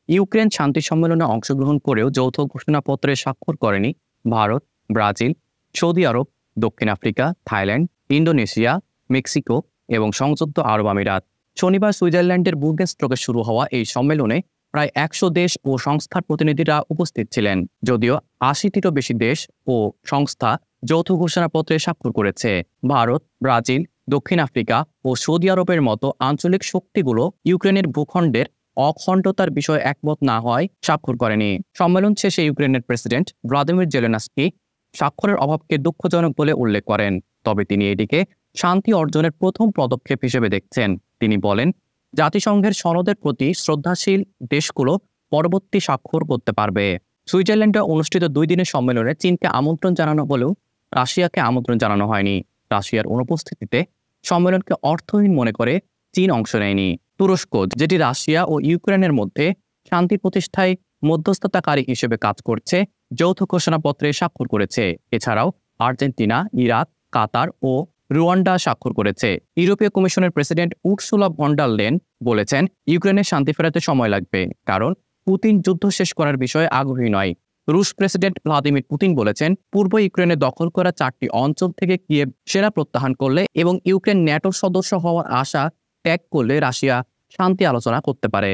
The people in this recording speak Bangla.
ইউক্রেন শান্তি সম্মেলনে অংশগ্রহণ করেও যৌথ ঘোষণাপত্রে স্বাক্ষর করেনি ভারত, ব্রাজিল, সৌদি আরব, দক্ষিণ আফ্রিকা, থাইল্যান্ড, ইন্দোনেশিয়া, মেক্সিকো এবং সংযুক্ত আরব আমিরাত। শনিবার সুইজারল্যান্ডের বুর্গেনস্ট্রোকে শুরু হওয়া এই সম্মেলনে প্রায় ১০০ দেশ ও সংস্থার প্রতিনিধিরা উপস্থিত ছিলেন। যদিও ৮০টিরও বেশি দেশ ও সংস্থা যৌথ ঘোষণাপত্রে স্বাক্ষর করেছে। ভারত, ব্রাজিল, দক্ষিণ আফ্রিকা ও সৌদি আরবের মতো আঞ্চলিক শক্তিগুলো ইউক্রেনের ভূখণ্ডের অখণ্ডতার বিষয়ে একমত না হওয়ায় স্বাক্ষর করেনি। সম্মেলন শেষে ইউক্রেনের প্রেসিডেন্ট ভ্লাদিমির জেলেনস্কি স্বাক্ষরের অভাবকে দুঃখজনক বলে উল্লেখ করেন। তবে তিনি এটিকে শান্তি অর্জনের প্রথম পদক্ষেপ হিসেবে দেখছেন। তিনি বলেন, জাতিসংঘের সনদের প্রতি শ্রদ্ধাশীল দেশগুলো পরবর্তী স্বাক্ষর করতে পারবে। সুইজারল্যান্ডে অনুষ্ঠিত ২ দিনের সম্মেলনে চীনকে আমন্ত্রণ জানানো হলেও রাশিয়াকে আমন্ত্রণ জানানো হয়নি। রাশিয়ার অনুপস্থিতিতে সম্মেলনকে অর্থহীন মনে করে চীন অংশ নেয়নি। তুরস্ক, যেটি রাশিয়া ও ইউক্রেনের মধ্যে শান্তি প্রতিষ্ঠায় মধ্যস্থতাকারী হিসেবে কাজ করছে, যৌথ ঘোষণাপত্রে স্বাক্ষর করেছে। এছাড়াও আর্জেন্টিনা, ইরাক, কাতার ও রুয়ান্ডা স্বাক্ষর করেছে। ইউরোপীয় কমিশনের president Ursula von der Leyen বলেছেন, ইউক্রেনের শান্তি ফেরাতে সময় লাগবে, কারণ পুতিন যুদ্ধ শেষ করার বিষয়ে আগ্রহী নয়। রুশ প্রেসিডেন্ট ভ্লাদিমির পুতিন বলেছেন, পূর্ব ইউক্রেনে দখল করা ৪টি অঞ্চল থেকে কিয়েভ সেনা প্রত্যাহার করলে এবং ইউক্রেন ন্যাটোর সদস্য হওয়ার আশা ত্যাগ করলে রাশিয়া শান্তি আলোচনা করতে পারে।